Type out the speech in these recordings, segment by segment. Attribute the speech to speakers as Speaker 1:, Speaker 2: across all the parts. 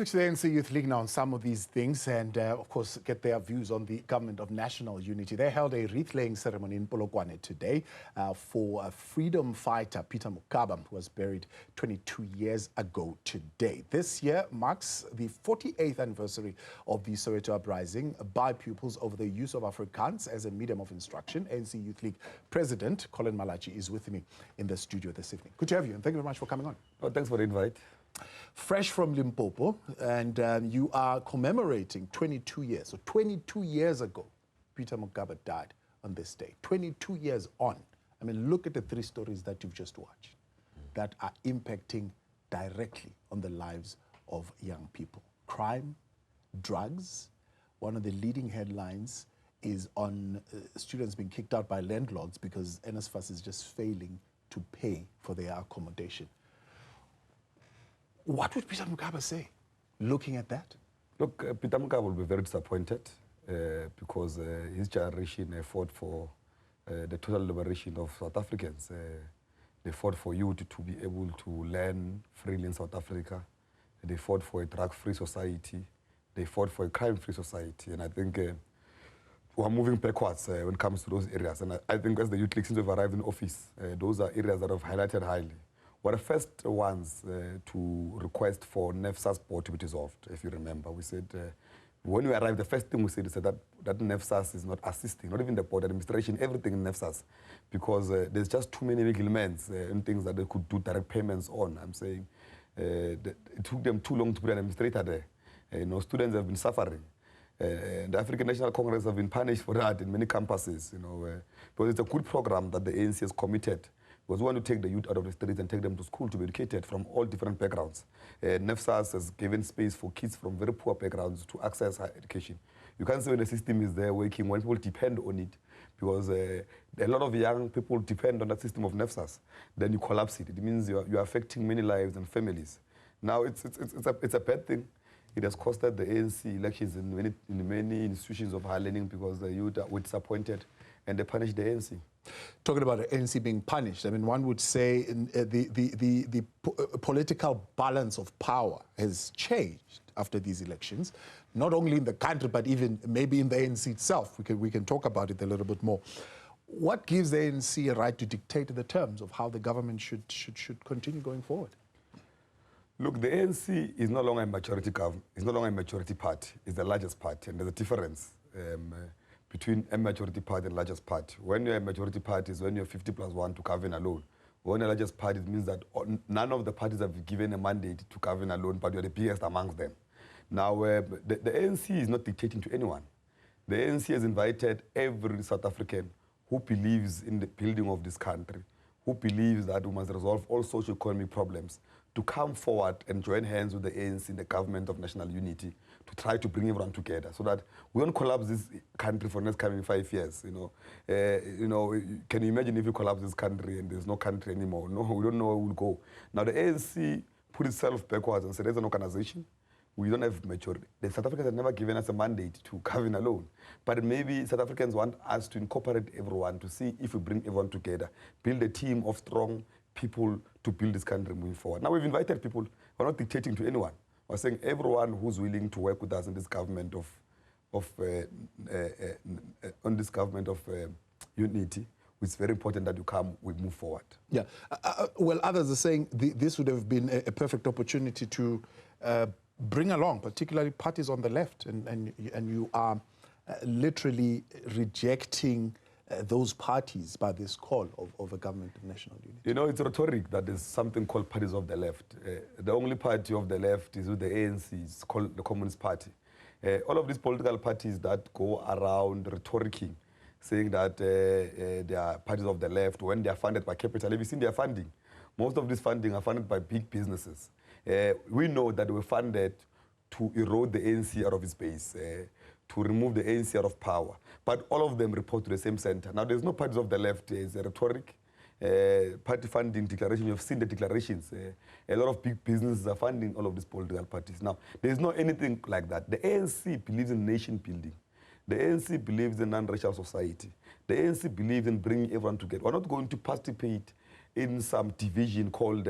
Speaker 1: switch to the ANC Youth League now on some of these things and, of course, get their views on the government of national unity. They held a wreath-laying ceremony in Polokwane today for a freedom fighter, Peter Mokaba, who was buried 22 years ago today. This year marks the 48th anniversary of the Soweto uprising by pupils over the use of Afrikaans as a medium of instruction. ANC Youth League President Collen Malatji is with me in the studio this evening. Good to have you, and thank you very much for coming on.
Speaker 2: Oh, thanks for the invite.
Speaker 1: Fresh from Limpopo, and you are commemorating 22 years. So 22 years ago, Peter Mokaba died on this day. 22 years on. I mean, look at the three stories that you've just watched that are impacting directly on the lives of young people. Crime, drugs. One of the leading headlines is on students being kicked out by landlords because NSFAS is just failing to pay for their accommodation. What would Peter Mokaba say, looking at that?
Speaker 2: Look, Peter Mokaba will be very disappointed because his generation fought for the total liberation of South Africans. They fought for youth to be able to learn freely in South Africa. They fought for a drug-free society. They fought for a crime-free society. And I think we're moving backwards when it comes to those areas. And I think as the Youth League, since we've arrived in office, those are areas that have highlighted highly. We're the first ones to request for NSFAS board to be dissolved, if you remember. We said, when we arrived, the first thing we said is that NSFAS is not assisting, not even the board administration, everything in NSFAS, because there's just too many elements and things that they could do direct payments on. I'm saying it took them too long to put an administrator there. Students have been suffering. The African National Congress have been punished for that in many campuses, because it's a good program that the ANC has committed. Because we want to take the youth out of the streets and take them to school to be educated from all different backgrounds. NSFAS has given space for kids from very poor backgrounds to access higher education. You can't say when the system is there working, when people depend on it, because a lot of young people depend on that system of NSFAS. Then you collapse it. It means you're affecting many lives and families. Now, it's a bad thing. It has costed the ANC elections in many institutions of higher learning because the youth were disappointed and they punished the ANC.
Speaker 1: Talking about the ANC being punished, I mean, one would say the political balance of power has changed after these elections, not only in the country, but even maybe in the ANC itself. We can talk about it a little bit more. What gives the ANC a right to dictate the terms of how the government should continue going forward?
Speaker 2: Look, the ANC is no longer a majority government. It's no longer a majority party. It's the largest party, and there's a difference between a majority party and largest party. When you're a majority party is when you're 50+1 to govern alone. When you're the largest party, it means that none of the parties have given a mandate to govern alone, but you're the biggest amongst them. Now, the ANC is not dictating to anyone. The ANC has invited every South African who believes in the building of this country, who believes that we must resolve all socio-economic problems, to come forward and join hands with the ANC in the government of national unity to try to bring everyone together so that we don't collapse this country for the next coming 5 years. Can you imagine if you collapse this country and there's no country anymore? No, we don't know where we'll go. Now the ANC put itself backwards and said, as an organization, we don't have majority. The South Africans have never given us a mandate to govern alone. But maybe South Africans want us to incorporate everyone to see if we bring everyone together, build a team of strong people to build this country moving forward. Now we've invited people. We're not dictating to anyone. We're saying everyone who's willing to work with us in this government on this government of unity, it's very important that you come, we move forward.
Speaker 1: Yeah. Well, others are saying this would have been a perfect opportunity to bring along, particularly parties on the left, and you are literally rejecting those parties by this call of a government of national unity.
Speaker 2: It's rhetoric that there's something called parties of the left. The only party of the left is with the ANC, it's called the Communist Party. All of these political parties that go around rhetoricing, saying that they are parties of the left when they are funded by capital. Have you seen their funding? Most of this funding are funded by big businesses. We know that they were funded to erode the ANC out of its base, to remove the ANC out of power. But all of them report to the same center. Now, there's no parties of the left. There's a rhetoric, party funding declaration. You've seen the declarations. A lot of big businesses are funding all of these political parties. Now, there's not anything like that. The ANC believes in nation building. The ANC believes in non-racial society. The ANC believes in bringing everyone together. We're not going to participate in some division called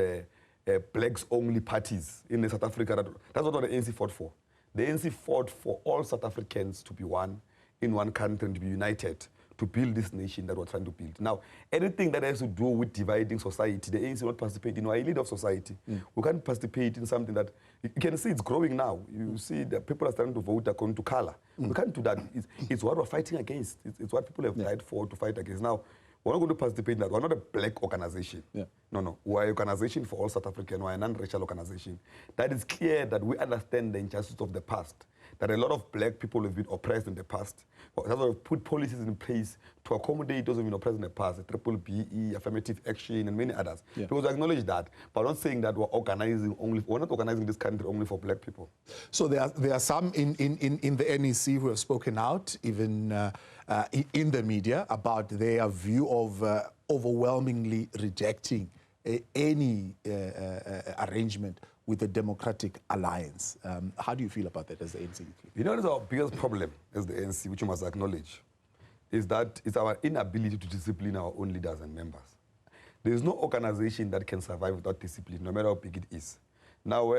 Speaker 2: blacks-only parties in South Africa. That's not what the ANC fought for. The ANC fought for all South Africans to be one, in one country, and to be united, to build this nation that we're trying to build. Now, anything that has to do with dividing society, the ANC will not participate in. We're a leader of society. We can't participate in something that, you can see it's growing now. You see that people are starting to vote according to color. We can't do that. It's what we're fighting against. It's what people have died for to fight against. Now, we're not going to participate in that. We're not a black organization. No. We're an organization for all South African. We're a non-racial organization. That is clear that we understand the injustice of the past, that a lot of black people have been oppressed in the past. That's why we've put policies in place to accommodate those who have been oppressed in the past, the Triple BE, affirmative action, and many others. Because we acknowledge that, but not saying that we're not organizing this country only for black people.
Speaker 1: So there are some in the NEC who have spoken out, even in the media, about their view of overwhelmingly rejecting any arrangement with the Democratic Alliance. How do you feel about that as the ANC?
Speaker 2: You know, our biggest problem as the ANC, which you must acknowledge, is that it's our inability to discipline our own leaders and members. There is no organization that can survive without discipline, no matter how big it is. Now,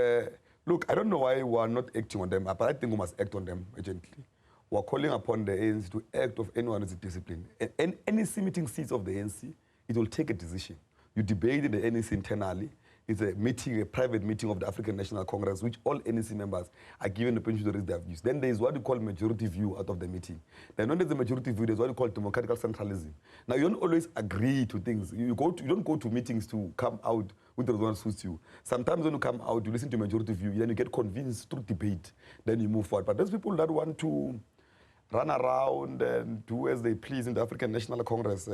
Speaker 2: look, I don't know why we are not acting on them, but I think we must act on them urgently. We're calling upon the ANC to act of anyone who's discipline. And any meeting seats of the ANC, it will take a decision. You debate in the ANC internally. It's a meeting, a private meeting of the African National Congress, which all NEC members are given the opportunity to raise their views. Then there is what we call majority view out of the meeting. Then when there's the majority view, there's what we call democratic centralism. Now, you don't always agree to things. You don't go to meetings to come out with the one suits you. Sometimes when you come out, you listen to majority view, then you get convinced through debate, then you move forward. But there's people that want to run around and do as they please in the African National Congress.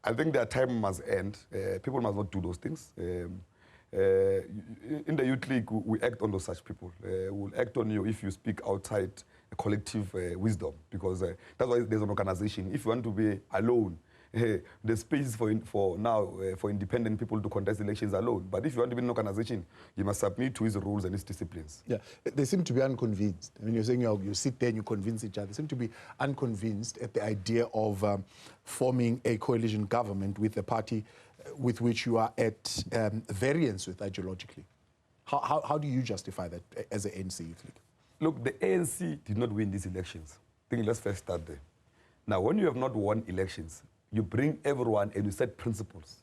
Speaker 2: I think their time must end. People must not do those things. In the Youth League, we act on those such people. We'll act on you if you speak outside a collective wisdom, because that's why there's an organization. If you want to be alone, the space for independent people to contest elections alone. But if you want to be an organization, you must submit to his rules and his disciplines. Yeah,
Speaker 1: they seem to be unconvinced. I mean, you're saying you sit there and you convince each other. They seem to be unconvinced at the idea of forming a coalition government with a party with which you are at variance with ideologically. How do you justify that as an ANC Youth League?
Speaker 2: Look, the ANC did not win these elections. I think let's first start there. Now, when you have not won elections, you bring everyone and you set principles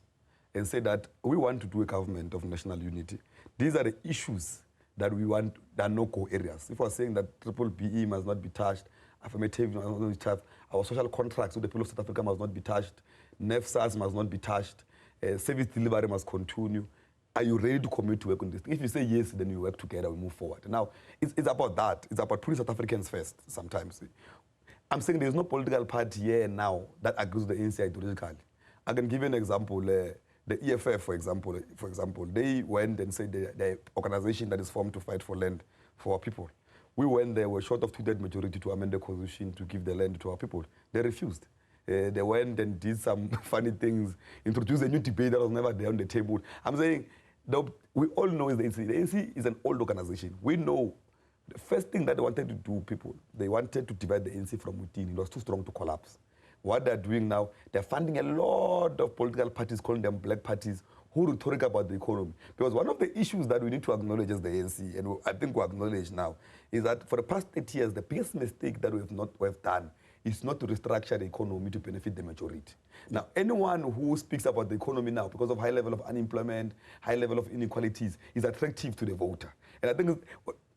Speaker 2: and say that we want to do a government of national unity. These are the issues that we want, that are no-go areas. If we're saying that Triple BE must not be touched, affirmative must not be touched, our social contracts with the people of South Africa must not be touched, NSFAS must not be touched, service delivery must continue. Are you ready to commit to work on this? If you say yes, then we work together, we move forward. Now, it's about that. It's about putting South Africans first sometimes. I'm saying there's no political party here now that agrees with the ANC ideologically. I can give you an example. The EFF, for example, they went and said the organization that is formed to fight for land for our people. We went there, were short of 2/3 majority to amend the constitution to give the land to our people. They refused. They went and did some funny things, introduced a new debate that was never there on the table. I'm saying, we all know is the ANC. The ANC is an old organization. We know the first thing that they wanted to do, they wanted to divide the ANC from within. It was too strong to collapse. What they're doing now, they're funding a lot of political parties, calling them black parties, who rhetoric about the economy. Because one of the issues that we need to acknowledge as the ANC, and I think we acknowledge now, is that for the past 8 years, the biggest mistake that we have done is not to restructure the economy to benefit the majority. Now, anyone who speaks about the economy now, because of high level of unemployment, high level of inequalities, is attractive to the voter. And I think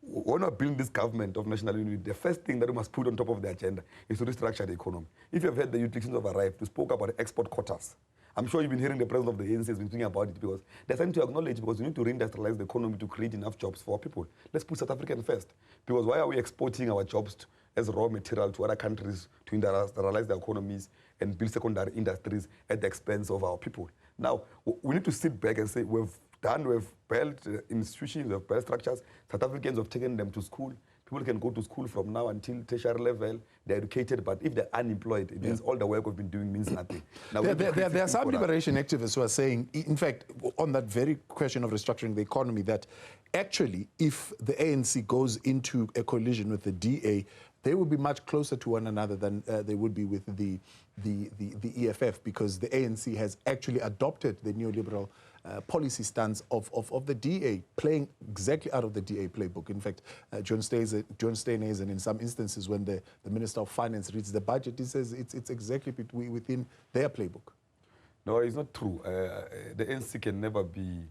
Speaker 2: when we're building this government of national unity, the first thing that we must put on top of the agenda is to restructure the economy. If you've heard the youth elections have arrived, we spoke about the export quotas. I'm sure you've been hearing the president of the ANC has been thinking about it, because they're trying to acknowledge, because we need to reindustrialize the economy to create enough jobs for our people. Let's put South African first. Because why are we exporting our jobs as raw material to other countries to industrialize their economies and build secondary industries at the expense of our people? Now, we need to sit back and say, we've built institutions, we've built structures. South Africans have taken them to school. People can go to school from now until tertiary level. They're educated, but if they're unemployed, it means all the work we've been doing means nothing. Now,
Speaker 1: there are some liberation activists who are saying, in fact, on that very question of restructuring the economy, that actually, if the ANC goes into a coalition with the DA, they will be much closer to one another than they would be with the EFF, because the ANC has actually adopted the neoliberal policy stance of the DA, playing exactly out of the DA playbook. In fact, John Steenhuisen, in some instances, when the Minister of Finance reads the budget, he says it's exactly within their playbook.
Speaker 2: No, it's not true. The ANC can never be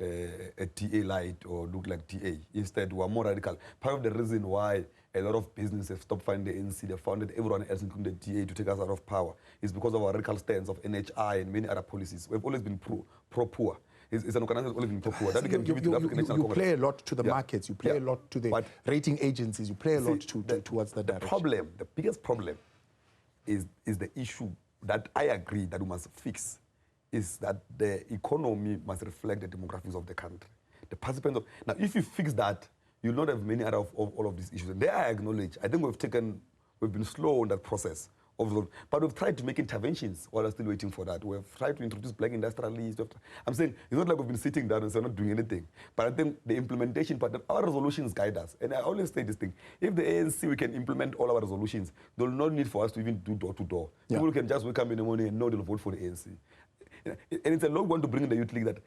Speaker 2: a DA light or look like DA. Instead, we are more radical. Part of the reason why a lot of businesses have stopped funding the ANC, they founded everyone else, including the DA, to take us out of power, is because of our radical stance of NHI and many other policies. We've always been pro-poor. It's an organization that's always been pro-poor. That we can give it to the African National Congress.
Speaker 1: You play a lot to the markets, you play a lot to the rating agencies, you play a lot towards the direction.
Speaker 2: The biggest problem is the issue that I agree that we must fix, is that the economy must reflect the demographics of the country. The participants of, now, if you fix that, you'll not have many other of all of these issues. And there I acknowledge, I think we've been slow on that process. But we've tried to make interventions while we're still waiting for that. We've tried to introduce black industrialists. I'm saying, it's not like we've been sitting down and saying we're not doing anything. But I think the implementation part, our resolutions guide us. And I always say this thing, if the ANC, we can implement all our resolutions, there'll no need for us to even do door-to-door.
Speaker 1: Yeah.
Speaker 2: People can just wake up in the morning and know they'll vote for the ANC. And it's a long one to bring in the youth league that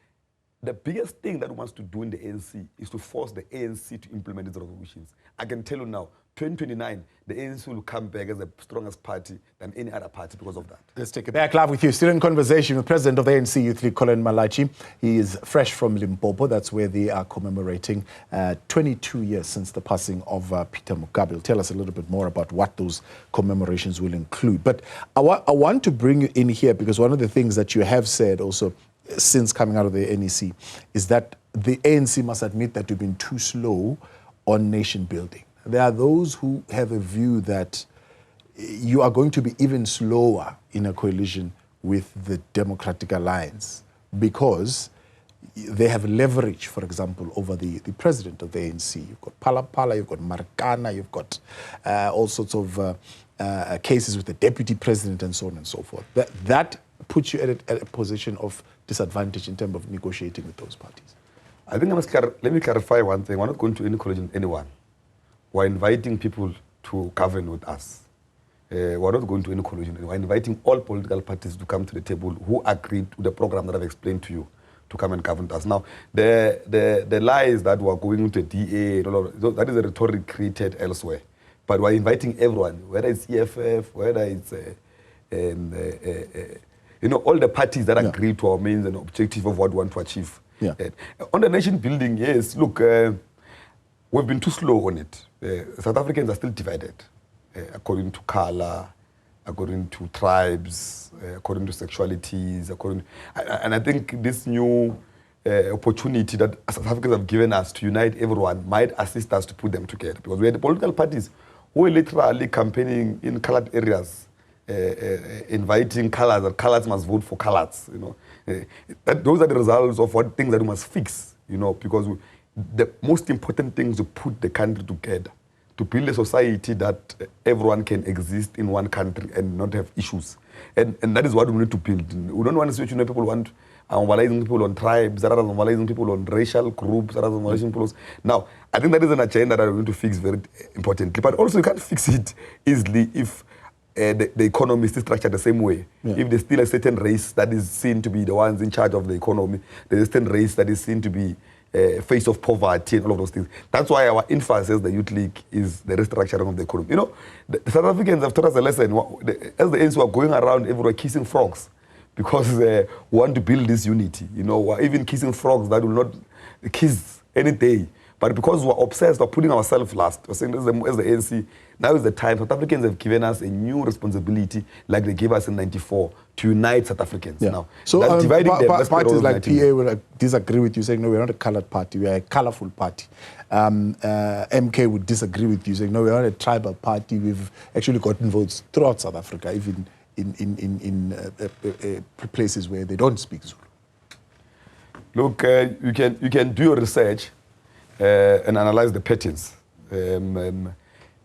Speaker 2: the biggest thing that we want to do in the ANC is to force the ANC to implement its resolutions. I can tell you now, 2029, the ANC will come back as the strongest party than any other party because of that.
Speaker 1: Let's take it back live with you. Still in conversation with President of the ANC Youth League, Collen Malatji. He is fresh from Limpopo. That's where they are commemorating 22 years since the passing of Peter Mugabe. He'll tell us a little bit more about what those commemorations will include. But I want to bring you in here because one of the things that you have said also since coming out of the NEC is that the ANC must admit that you've been too slow on nation building. There are those who have a view that you are going to be even slower in a coalition with the Democratic Alliance because they have leverage, for example, over the president of the ANC. You've got Pala, you've got Marikana, you've got all sorts of cases with the deputy president and so on and so forth. That puts you at a position of disadvantage in terms of negotiating with those parties.
Speaker 2: I think let me clarify one thing. We're not going to any coalition with anyone. We're inviting people to govern with us. We're not going to any coalition. We're inviting all political parties to come to the table who agreed to the program that I've explained to you to come and govern with us. Now, the lies that we're going to DA, that is a rhetoric created elsewhere. But we're inviting everyone, whether it's EFF, whether it's all the parties that agree to our means and objective of what we want to achieve.
Speaker 1: Yeah.
Speaker 2: On the nation building, yes, look, we've been too slow on it. South Africans are still divided according to color, according to tribes, according to sexualities, and I think this new opportunity that South Africans have given us to unite everyone might assist us to put them together, because we had the political parties who are literally campaigning in colored areas, inviting colors, that colors must vote for colors. Those are the results of what things that we must fix. Because the most important thing is to put the country together, to build a society that everyone can exist in one country and not have issues. And that is what we need to build. We don't want a situation where people want mobilizing people on tribes, rather than mobilizing people on racial groups, rather than mobilizing people. Now, I think that is an agenda that we're going to fix very importantly. But also, you can't fix it easily if the economy is still structured the same way. Yeah. If there's still a certain race that is seen to be the ones in charge of the economy, there's a certain race that is seen to be face of poverty and all of those things. That's why our emphasis as the Youth League is the restructuring of the economy. The South Africans have taught us a lesson. As the ANC were going around everywhere kissing frogs because we want to build this unity. We're even kissing frogs that will not kiss any day. But because we're obsessed with putting ourselves last, we're saying as the ANC, now is the time. South Africans have given us a new responsibility, like they gave us in '94, to unite South Africans. Yeah. Now,
Speaker 1: so parties like PA will disagree with you, saying, no, we're not a colored party, we are a colorful party. MK would disagree with you, saying, no, we're not a tribal party. We've actually gotten votes throughout South Africa, even in places where they don't speak Zulu.
Speaker 2: Look, you can do your research and analyze the patterns.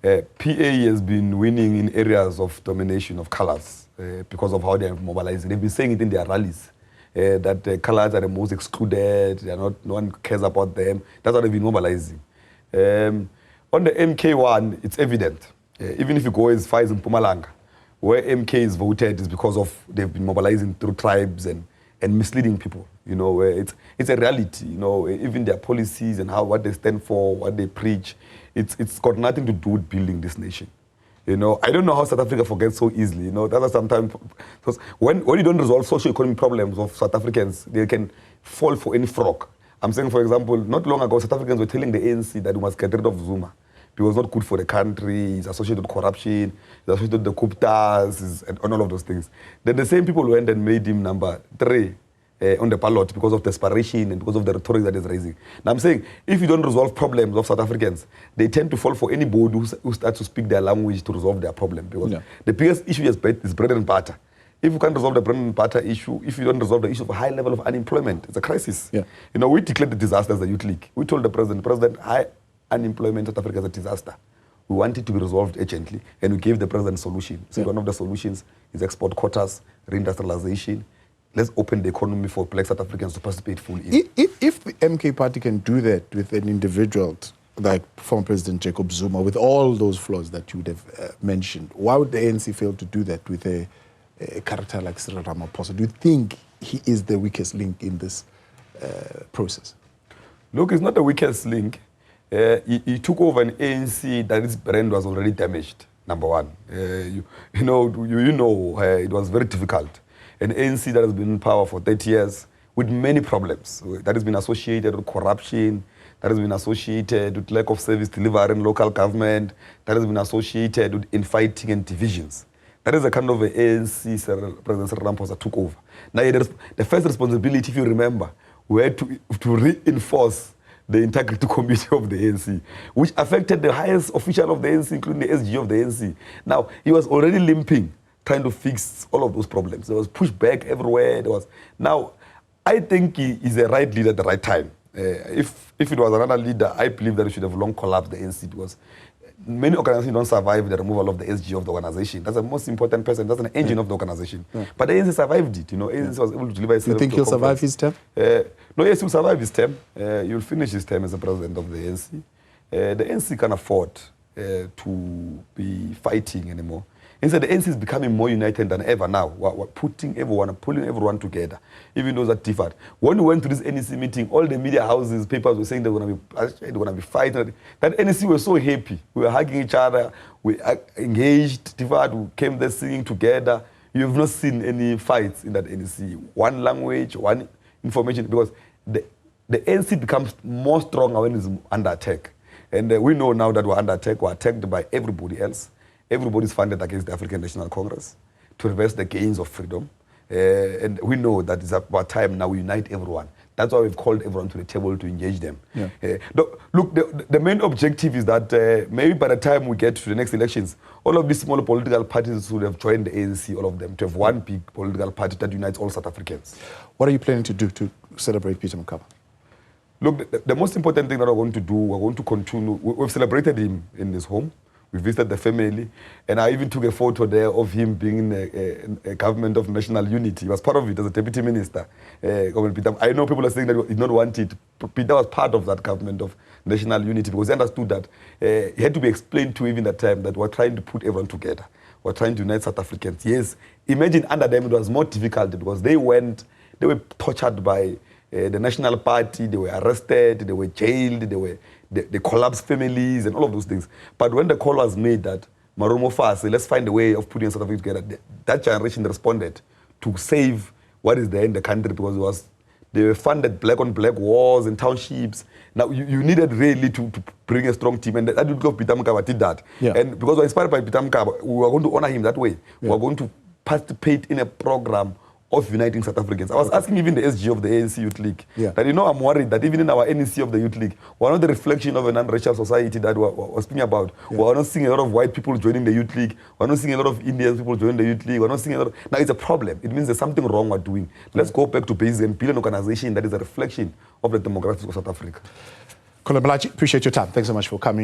Speaker 2: PA has been winning in areas of domination of colors because of how they are mobilizing. They've been saying it in their rallies, that the colors are the most excluded, no one cares about them. That's how they've been mobilizing. On the MK one, it's evident. Even if you go as far as in Mpumalanga, where MK is voted is because of they've been mobilizing through tribes and and misleading people. You know, it's a reality. You know, even their policies and what they stand for, what they preach, it's got nothing to do with building this nation. You know, I don't know how South Africa forgets so easily. You know, that's sometimes because when you don't resolve socio-economic problems of South Africans, they can fall for any frog. I'm saying, for example, not long ago, South Africans were telling the ANC that we must get rid of Zuma. Because it's not good for the country, it's associated with corruption, it's associated with the Kuptas, and all of those things. Then the same people went and made him number 3 on the ballot because of desperation and because of the rhetoric that is raising. Now I'm saying, if you don't resolve problems of South Africans, they tend to fall for anybody who starts to speak their language to resolve their problem. Because the biggest issue is bread and butter. If you can't resolve the bread and butter issue, if you don't resolve the issue of a high level of unemployment, it's a crisis. You know, we declared the disaster as the Youth League. We told the President, high unemployment in South Africa is a disaster. We want it to be resolved urgently, and we gave the President a solution. So one of the solutions is export quotas, reindustrialization. Let's open the economy for black South Africans to participate fully in.
Speaker 1: If the MK party can do that with an individual like former President Jacob Zuma, with all those flaws that you would have mentioned, why would the ANC fail to do that with a character like Cyril Ramaphosa? Do you think he is the weakest link in this process?
Speaker 2: Look, he's not the weakest link. He took over an ANC that its brand was already damaged, number one. You know, it was very difficult. An ANC that has been in power for 30 years with many problems, that has been associated with corruption, that has been associated with lack of service delivery in local government, that has been associated with infighting and divisions. That is the kind of ANC President Cyril Ramaphosa took over. Now, the first responsibility, if you remember, were to reinforce the integrity committee of the ANC, which affected the highest official of the ANC, including the SG of the ANC. Now, he was already limping, trying to fix all of those problems. There was pushback everywhere. Now, I think he is the right leader at the right time. If it was another leader, I believe that he should have long collapsed the ANC, because many organizations don't survive the removal of the SG of the organization. That's the most important person. That's an engine of the organization. But the ANC survived it. You know, ANC was able to deliver itself.
Speaker 1: You think he'll survive his term?
Speaker 2: No, yes, he'll survive his term. He'll finish his term as the president of the ANC. The ANC can't afford to be fighting anymore. Instead, the ANC is becoming more united than ever now. We're pulling everyone together, even those that differed. When we went to this NEC meeting, all the media houses, papers were saying they're going to be fighting. That NEC was so happy. We were hugging each other. We engaged, differed. We came there singing together. You have not seen any fights in that NEC. One language, one information, because the ANC becomes more stronger when it's under attack. And we know now that we're under attack. We're attacked by everybody else. Everybody's funded against the African National Congress to reverse the gains of freedom. And we know that it's about time now we unite everyone. That's why we've called everyone to the table to engage them. Look, the main objective is that maybe by the time we get to the next elections, all of these small political parties would have joined the ANC, all of them, to have one big political party that unites all South Africans.
Speaker 1: What are you planning to do to celebrate Peter Mokaba?
Speaker 2: Look, the most important thing that we're going to do, we're going to continue. We've celebrated him in his home. We visited the family, and I even took a photo there of him being in a government of national unity. He was part of it as a deputy minister. I know people are saying that he did not want it. Peter was part of that government of national unity because he understood that he had to be explained to even that time that we're trying to put everyone together. We're trying to unite South Africans. Yes, imagine under them it was more difficult because they were tortured by the National Party, they were arrested, they were jailed, they collapsed families and all of those things. But when the call was made that Marumo Fase, let's find a way of putting South Africa together, that generation responded to save what is there in the country, because they were funded black-on-black wars and townships. Now, you needed really to bring a strong team, and that would go Peter Mokaba did that. And because we're inspired by Peter Mokaba, we were going to honor him that way. We were going to participate in a program of uniting South Africans. I was asking even the SG of the ANC Youth League that, I'm worried that even in our NEC of the Youth League, we're not the reflection of a non-racial society that we're speaking about. We're not seeing a lot of white people joining the Youth League. We're not seeing a lot of Indian people joining the Youth League. We're not seeing a lot of... Now, it's a problem. It means there's something wrong we're doing. Let's go back to basics and build an organization that is a reflection of the demographics of South Africa.
Speaker 1: Collen Malatji, appreciate your time. Thanks so much for coming.